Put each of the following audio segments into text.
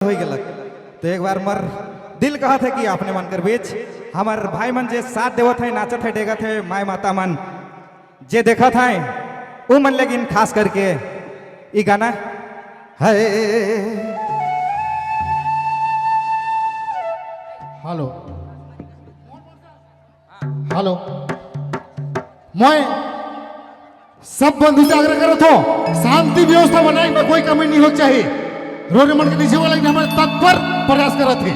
हो गलक तो एक बार मर दिल कहा थे कि आपने मन कर बीच हमार भाई मन जे साथ देवत है नाचत है डेगत है माय माता मन जे देखा था वो मन लेकिन खास करके ये गाना है। हेलो हेलो मैं सब बंधु से आग्रह करो तो शांति व्यवस्था बनाए में कोई कमी नहीं हो चाहिए। रोने मन के नीचे वाला हमारे तत्पर प्रयास कर रहे थे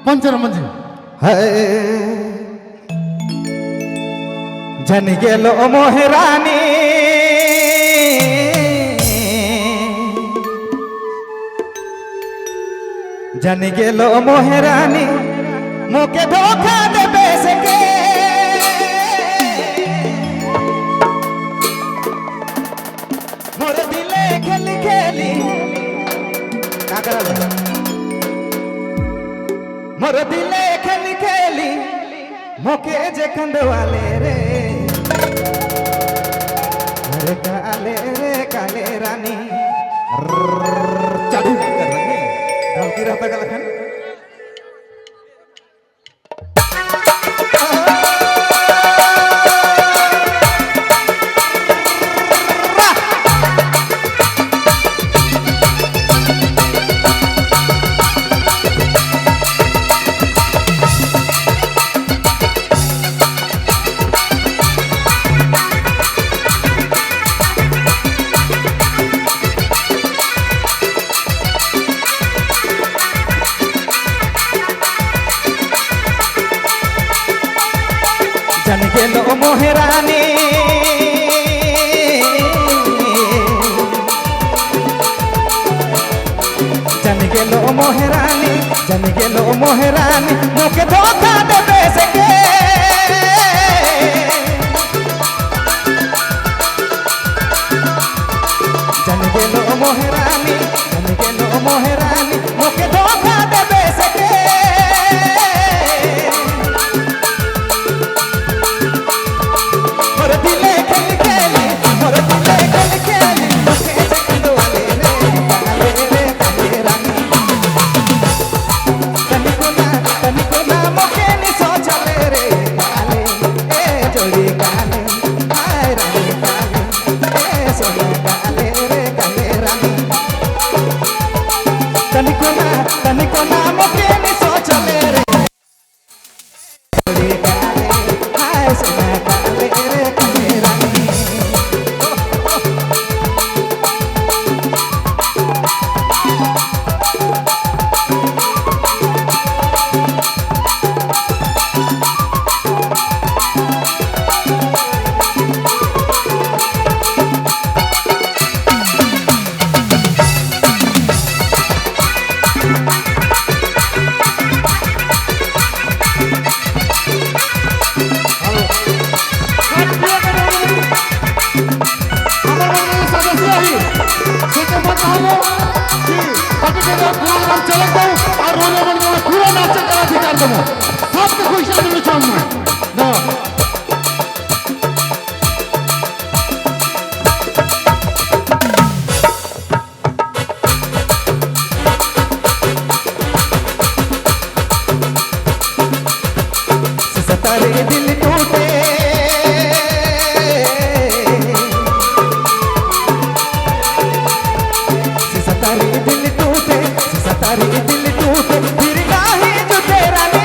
पंचरमन जी है जन गेलो मोहरानी जन गेलो मोहरानी मोके धोखा दे बेसके मोर दिले खेली खेली मोर दिले खेली खेली मोके जे खंडवाले रे रे काले रानी चालू कर रहे ढलकी रहता का लखन जन गेलो मोहरानी जन गेलो मोहरानी जन गेलो मोहरानी मोके धोखा दे बेसके जन गेलो मोहरानी मोके धोखा दे बेसके दिल टूटे सतारी दिल टूटे फिर गाहे जो तेरा ने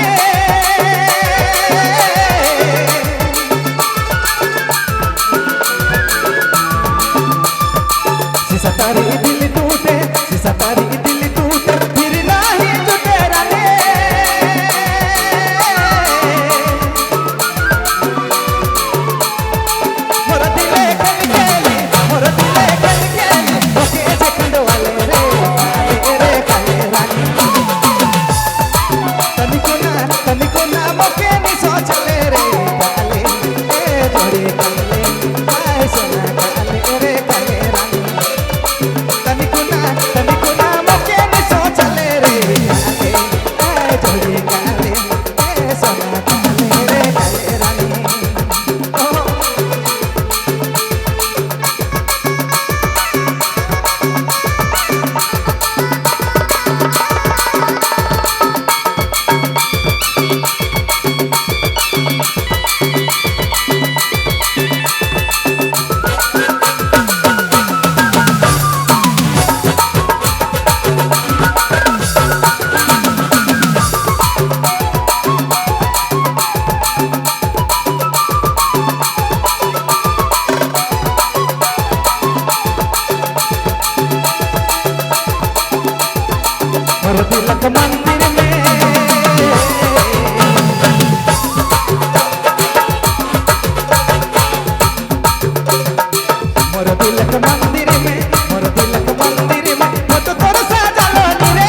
मोर दिलक मंदिर में मोर दिलक मंदिर में मोर दिलक मंदिर में वो तो तोर सजलो नी रे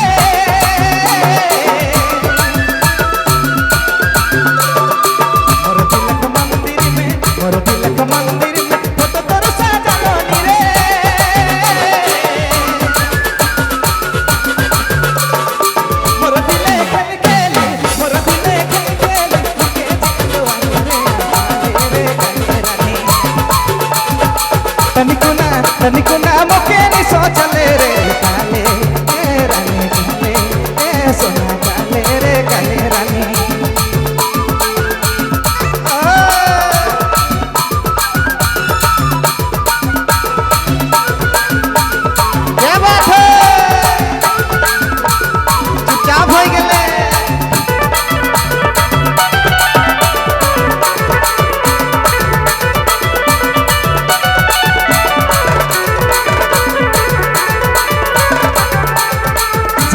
मोर दिलक मंदिर में मोर दिलक मंदिर में वो तो तोर सजलो नी रे मोर दिले खन केले मोर दिले खन केले के चलवानी रे रानी तनिकुना मोके नि सोचले रे काले ए रानी काले ए सोना काले रे काले रानी क्या बात है चुपचाप हो गेले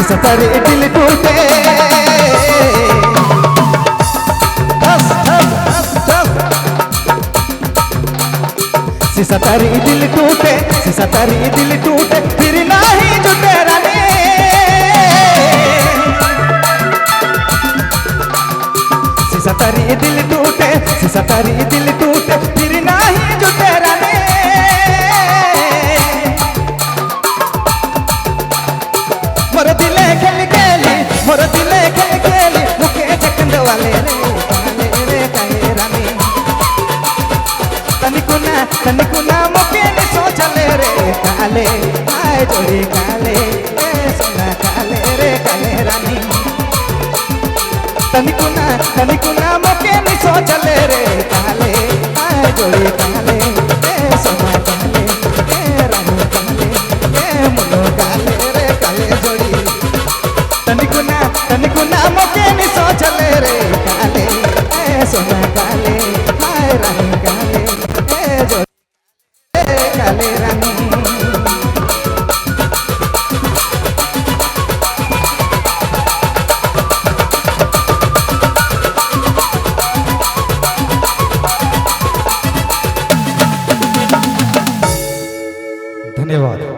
सतारे दिल टूटे सतारी दिल टूटे सतारी दिल टूटे फिर नहीं जुटे रानी सतारी दिल टूटे सतारी दिल टूटे फिर नहीं जुटे रानी मोर दिले खेल खेली मोर दिले खेल खेली मुके चकंद वाले रे काले रानी तनिकुना मुके नि सोचले रे काले आए जोड़ी काले ए सोना काले रे काले रानी तनिकुना मुके नि सोचले रे काले आए जोड़ी काले ए सोना काले ए रानी काले ए मुनो काले रे काले जोड़ी तनिकुना मोके नि सोचले रे काले ए सोना काले हाय रानी काले ए जोड़ी काले रानी धन्यवाद।